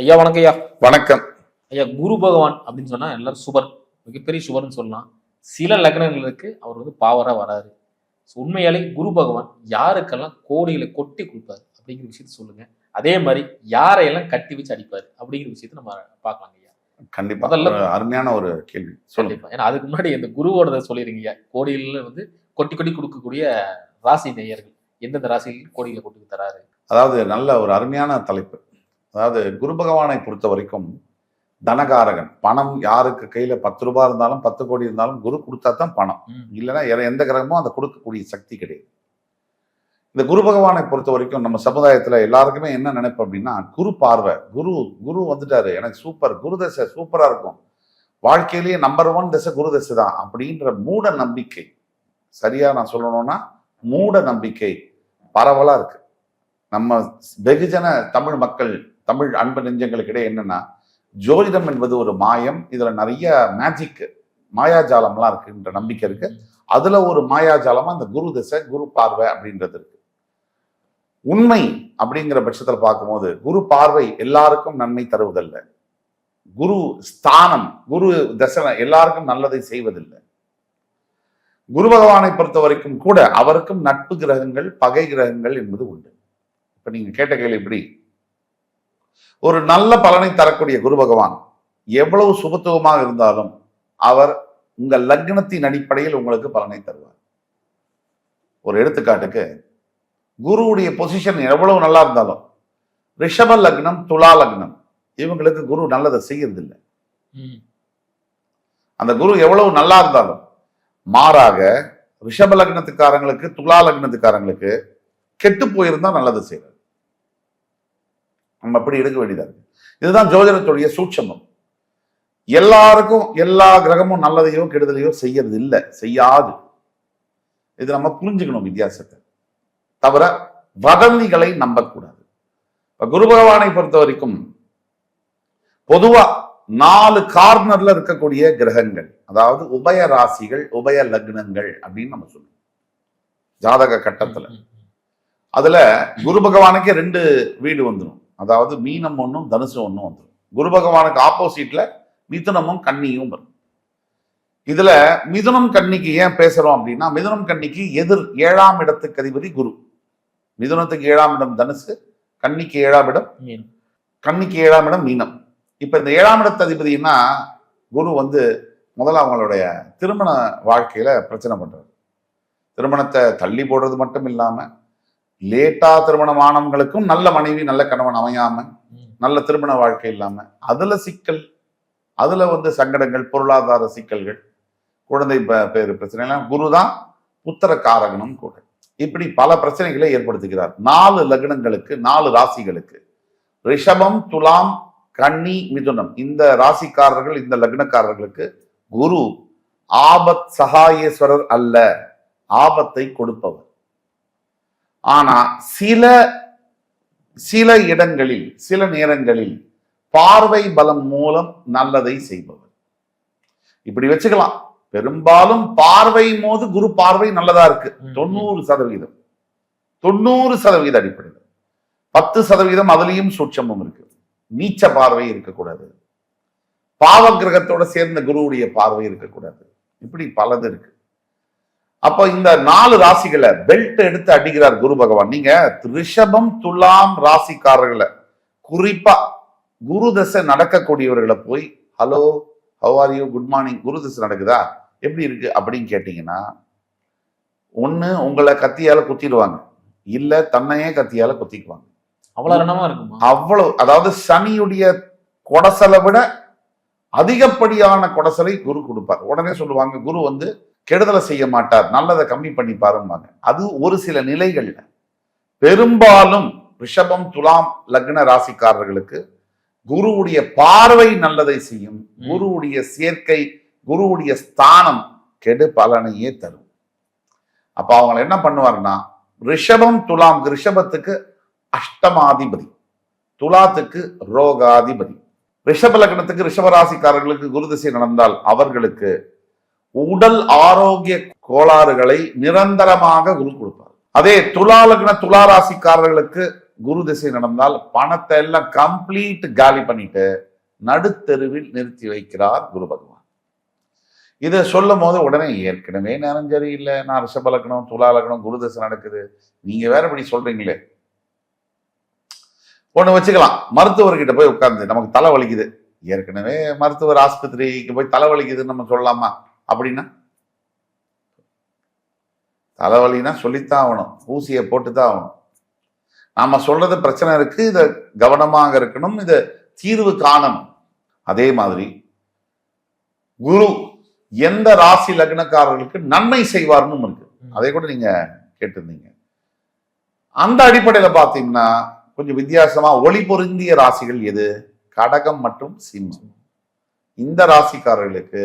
ஐயா வணக்கம் ஐயா. வணக்கம். ஐயா, குரு பகவான் அப்படின்னு சொன்னா எல்லாரும் சுபர், மிகப்பெரிய சுபர்னு சொல்லலாம். சில லக்னங்களுக்கு அவர் பாவரா வராரு. உண்மையாலே குரு பகவான் யாருக்கெல்லாம் கோடிகளை கொட்டி கொடுப்பாரு அப்படிங்கிற விஷயத்த சொல்லுங்க. அதே மாதிரி யாரையெல்லாம் கட்டி வச்சு அடிப்பாரு அப்படிங்கிற விஷயத்த நம்ம பார்க்கலாம் ஐயா. கண்டிப்பா அருமையான ஒரு கேள்வி. கண்டிப்பா. ஏன்னா அதுக்கு முன்னாடி இந்த குருவோட சொல்லிருங்க ஐயா. கோடிகள் கொட்டி கொட்டி கொடுக்கக்கூடிய ராசி நேயர்கள் எந்தெந்த ராசியில் கோடிகளை கொண்டு தராரு? அதாவது நல்ல ஒரு அருமையான தலைப்பு. அதாவது குரு பகவானை பொறுத்த வரைக்கும் தனகாரகன். பணம் யாருக்கு கையில 10 ரூபாய் இருந்தாலும் 10 கோடி இருந்தாலும் குரு கொடுத்தா தான் பணம். இல்லைன்னா எந்த கிரகமும் அதை கொடுக்கக்கூடிய சக்தி கிடையாது. இந்த குரு பகவானை பொறுத்த வரைக்கும் நம்ம சமுதாயத்துல எல்லாருக்குமே என்ன நினைப்பு அப்படின்னா, குரு பார்வை, குரு வந்துட்டாரு, எனக்கு சூப்பர், குரு தசை சூப்பரா இருக்கும், வாழ்க்கையிலேயே நம்பர் 1 தசை குரு தசை தான் அப்படின்ற மூட நம்பிக்கை. சரியா நான் சொல்லணும்னா மூட நம்பிக்கை பரவலா இருக்கு. நம்ம வெகுஜன தமிழ் மக்கள், தமிழ் அன்பு நெஞ்சங்களுக்கிடையே என்னன்னா, ஜோதிடம் என்பது ஒரு மாயம், இதுல நிறைய மேஜிக் மாயாஜாலம்லாம் இருக்குன்ற நம்பிக்கை இருக்கு. அதுல ஒரு மாயாஜாலமா அந்த குரு திசை, குரு பார்வை அப்படின்றது இருக்கு. உண்மை அப்படிங்கிற பட்சத்துல பார்க்கும்போது குரு பார்வை எல்லாருக்கும் நன்மை தருவதில்ல. குரு ஸ்தானம், குரு தசை எல்லாருக்கும் நல்லதை செய்வதில்லை. குரு பகவானை பொறுத்த வரைக்கும் கூட அவருக்கும் நட்பு கிரகங்கள், பகை கிரகங்கள் என்பது உண்டு. இப்ப நீங்க கேட்ட கேள்வி எப்படி, ஒரு நல்ல பலனை தரக்கூடிய குரு பகவான் எவ்வளவு சுபத்துவமாக இருந்தாலும் அவர் உங்கள் லக்னத்தின் அடிப்படையில் உங்களுக்கு பலனை தருவார். ஒரு எடுத்துக்காட்டுக்கு, குருவுடைய பொசிஷன் எவ்வளவு நல்லா இருந்தாலும் ரிஷப லக்னம், துலா லக்னம், இவங்களுக்கு குரு நல்லதை செய்யறது இல்லை. அந்த குரு எவ்வளவு நல்லா இருந்தாலும் மாறாக ரிஷப லக்னத்துக்காரங்களுக்கு, துலா லக்னத்துக்காரங்களுக்கு கெட்டு போயிருந்தா நல்லது செய்யறது. நம்ம அப்படி எடுக்க வேண்டியதா இருக்கு. இதுதான் ஜோதிடத்துடைய சூட்சமம். எல்லாருக்கும் எல்லா கிரகமும் நல்லதையோ கெடுதலையோ செய்யறது இல்லை, செய்யாது. இது நம்ம புரிஞ்சுக்கணும் வித்தியாசத்தை. தவிர வதந்திகளை நம்பக்கூடாது. குரு பகவானை பொறுத்த வரைக்கும் பொதுவா 4 கார்னர்ல இருக்கக்கூடிய கிரகங்கள், அதாவது உபய ராசிகள், உபய லக்னங்கள் அப்படின்னு நம்ம சொல்லுவோம் ஜாதக கட்டத்துல. அதுல குரு பகவானுக்கே 2 வீடு வந்துடும். அதாவது மீனம் 1, தனுசு 1 வந்துடும். குரு பகவானுக்கு ஆப்போசிட்ல மிதுனமும் கன்னியும் வரும். இதுல மிதுனம் கன்னிக்கு ஏன் பேசுறோம் அப்படின்னா, மிதுனம் கன்னிக்கு எதிர் 7ஆம் இடத்துக்கு அதிபதி குரு. மிதுனத்துக்கு 7ஆம் இடம் தனுசு, கன்னிக்கு 7ஆம் இடம் மீனம், கன்னிக்கு 7ஆம் இடம் மீனம். இப்ப இந்த 7ஆம் இடத்து அதிபதினா குரு முதல்ல அவங்களுடைய திருமண வாழ்க்கையில பிரச்சனை பண்றாரு. திருமணத்தை தள்ளி போடுறது மட்டும் இல்லாம, லேட்டா திருமணமானவங்களுக்கும் நல்ல மனைவி, நல்ல கணவன் அமையாம, நல்ல திருமண வாழ்க்கை இல்லாம, அதுல சிக்கல், அதுல சங்கடங்கள், பொருளாதார சிக்கல்கள், குழந்தை பேரு பிரச்சனை எல்லாம். குருதான் புத்திர காரகனும் கூட. இப்படி பல பிரச்சனைகளை ஏற்படுத்துகிறார் 4 லக்னங்களுக்கு, 4 ராசிகளுக்கு. ரிஷபம், துலாம், கன்னி, மிதுனம், இந்த ராசிக்காரர்கள், இந்த லக்னக்காரர்களுக்கு குரு ஆபத் சகாயேஸ்வரர் அல்ல, ஆபத்தை கொடுப்பவர். ஆனா சில இடங்களில், சில நேரங்களில் பார்வை பலம் மூலம் நல்லதை செய்பவர். இப்படி வச்சுக்கலாம். பெரும்பாலும் பார்வை போது குரு பார்வை நல்லதா இருக்கு 90%. 90% அடிப்படையில் 10% அதுலயும் சூட்சமும் இருக்கு. நீச்ச பார்வை இருக்கக்கூடாது, பாவ கிரகத்தோட சேர்ந்த குருவுடைய பார்வை இருக்கக்கூடாது. இப்படி பலது இருக்கு. அப்ப இந்த 4 ராசிகளை பெல்ட் எடுத்து அடிக்கிறார் குரு பகவான். நீங்க ரிஷபம், துலாம் ராசிக்காரர்களை, குறிப்பா குரு தசை நடக்கக்கூடியவர்களை போய் hello, how are you, good morning, குரு தசை நடக்குதா, எப்படி இருக்கு அப்படின்னு கேட்டீங்கன்னா, ஒண்ணு உங்களை கத்தியால குத்திடுவாங்க, இல்ல தன்னையே கத்தியால குத்திக்குவாங்க. அவ்வளவு, அதாவது சனியுடைய கொடசலை விட அதிகப்படியான கொடசலை குரு கொடுப்பார். உடனே சொல்லுவாங்க குரு கெடுதலை செய்ய மாட்டார், நல்லதை கம்மி பண்ணி பாருங்க. அது ஒரு சில நிலைகள்ல. பெரும்பாலும் ரிஷபம், துலாம் லக்ன ராசிக்காரர்களுக்கு குருவுடைய பார்வை நல்லதை செய்யும். குருவுடைய சேர்க்கை, குருவுடைய ஸ்தானம் கெடு பலனையே தரும். அப்ப அவங்க என்ன பண்ணுவாருன்னா, ரிஷபம், துலாம், ரிஷபத்துக்கு அஷ்டமாதிபதி, துலாத்துக்கு ரோகாதிபதி. ரிஷப லக்னத்துக்கு, ரிஷபராசிக்காரர்களுக்கு குரு திசை நடந்தால் அவர்களுக்கு உடல் ஆரோக்கிய கோளாறுகளை நிரந்தரமாக குரு கொடுப்பார். அதே துலா லக்ன, துலா ராசிக்காரர்களுக்கு குரு திசை நடந்தால் பணத்தை எல்லாம் கம்ப்ளீட் காலி பண்ணிட்டு நடுத்தெருவில் நிறுத்தி வைக்கிறார் குரு பகவான். இதை சொல்லும் போது உடனே ஏற்கனவே நேரம் சரியில்லை, நான் ரிஷப லக்னம் துலா லக்னம் குரு திசை நடக்குது, நீங்க வேற இப்படி சொல்றீங்களே. ஒண்ணு வச்சுக்கலாம், மருத்துவர்கிட்ட போய் உட்கார்ந்து நமக்கு தலை வலிக்குது, ஏற்கனவே மருத்துவர் ஆஸ்பத்திரிக்கு போய் தலை வலிக்குதுன்னு நம்ம சொல்லலாமா? அப்படின்னா தலைவலினா சொல்லித்தான் ஆகணும், ஊசியை போட்டுதான் ஆகணும். நாம சொல்றது பிரச்சனை இருக்கு, இதை கவனமாக இருக்கணும், இதை தீர்வு காணணும். அதே மாதிரி குரு எந்த ராசி லக்னக்காரர்களுக்கு நன்மை செய்வார்னு இருக்கு, அதை கூட நீங்க கேட்டிருந்தீங்க. அந்த அடிப்படையில பாத்தீங்கன்னா கொஞ்சம் வித்தியாசமா ஒளி பொருந்திய ராசிகள் எது? கடகம் மற்றும் சிம்மம். இந்த ராசிக்காரர்களுக்கு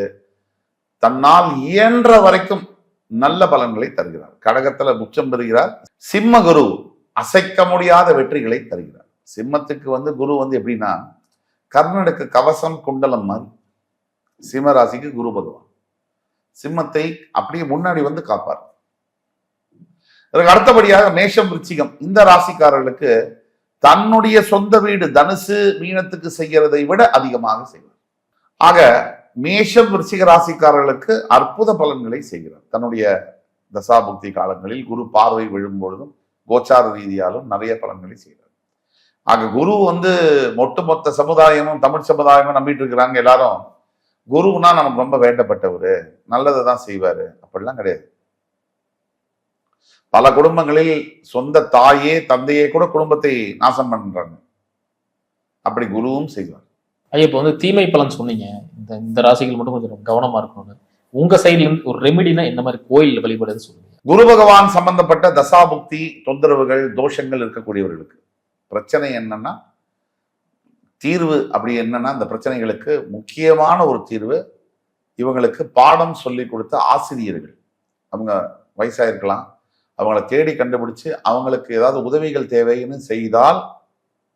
தன்னால் இயன்ற வரைக்கும் நல்ல பலன்களை தருகிறார். கடகத்துல உச்சம் பெறுகிறார். சிம்ம குரு அசைக்க முடியாத வெற்றிகளை தருகிறார். சிம்மத்துக்கு குரு எப்படின்னா கர்ணனுக்கு கவசம் குண்டலம் மாதிரி, சிம்ம ராசிக்கு குரு பகவான் சிம்மத்தை அப்படியே முன்னாடி காப்பார். இதற்கு அடுத்தபடியாக மேஷம் விருச்சிகம் இந்த ராசிக்காரர்களுக்கு தன்னுடைய சொந்த வீடு தனுசு மீனத்துக்கு செய்யறதை விட அதிகமாக செய்வார். ஆக மேஷம் விருச்சிக ராசிக்காரர்களுக்கு அற்புத பலன்களை செய்கிறார். தன்னுடைய தசாபுக்தி காலங்களில் குரு பார்வை விழும் பொழுதும் கோச்சார ரீதியாலும் நிறைய பலன்களை செய்கிறார். ஆக குரு ஒட்டுமொத்த சமுதாயமும் தமிழ் சமுதாயமும் நம்பிட்டு இருக்கிறாங்க எல்லாரும். குருன்னா நமக்கு ரொம்ப வேண்டப்பட்டவரு, நல்லதை தான் செய்வாரு, அப்படிலாம் கிடையாது. பல குடும்பங்களில் சொந்த தாயே தந்தையே கூட குடும்பத்தை நாசம் பண்றாங்க. அப்படி குருவும் செய்வார். ஐயா, இப்போ தீமை பலன் சொன்னீங்க, இந்த ராசிகள் மட்டும் கொஞ்சம் கவனமா இருக்கணும். உங்க சைட்ல இருந்து ஒரு ரெமிடினா என்ன மாதிரி கோயில் வழிபடுன்னு சொல்லுங்க. குரு பகவான் சம்பந்தப்பட்ட தசாபுக்தி தொந்தரவுகள் தோஷங்கள் இருக்கக்கூடியவர்களுக்கு பிரச்சனை என்னன்னா, தீர்வு அப்படி என்னன்னா, இந்த பிரச்சனைகளுக்கு முக்கியமான ஒரு தீர்வு இவங்களுக்கு பாடம் சொல்லி கொடுத்த ஆசிரியர்கள். அவங்க வயசா இருக்கலாம், அவங்கள தேடி கண்டுபிடிச்சு அவங்களுக்கு ஏதாவது உதவிகள் தேவைன்னு செய்தால்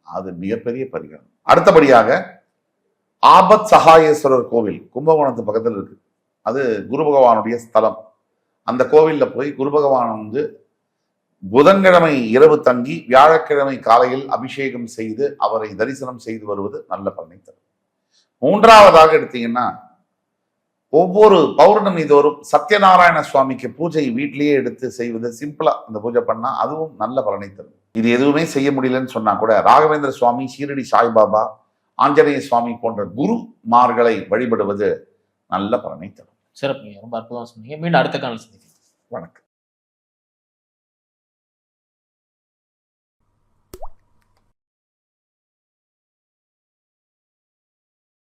அது மிகப்பெரிய பரிகாரம். அடுத்தபடியாக ஆபத் சகாயேஸ்வரர் கோவில் கும்பகோணத்து பக்கத்தில் இருக்கு. அது குரு பகவானுடைய ஸ்தலம். அந்த கோவில்ல போய் குரு பகவான் புதன்கிழமை இரவு தங்கி வியாழக்கிழமை காலையில் அபிஷேகம் செய்து அவரை தரிசனம் செய்து வருவது நல்ல பலனை தரும். மூன்றாவதாக எடுத்தீங்கன்னா, ஒவ்வொரு பௌர்ணமி தோறும் சத்யநாராயண சுவாமிக்கு பூஜை வீட்டிலேயே எடுத்து செய்வது, சிம்பிளா இந்த பூஜை பண்ணா அதுவும் நல்ல பலனை தரும். இது எதுவுமே செய்ய முடியலன்னு சொன்னா கூட ராகவேந்திர சுவாமி, ஷீரடி சாய்பாபா, ஆஞ்சநேய சுவாமி போன்ற குருமார்களை வழிபடுவது நல்ல பலனை தரும். சிறப்பு, ரொம்ப அற்புதமா சொன்னீங்க. மீண்டும் அடுத்த காலம் சந்திக்கிறேன். வணக்கம்.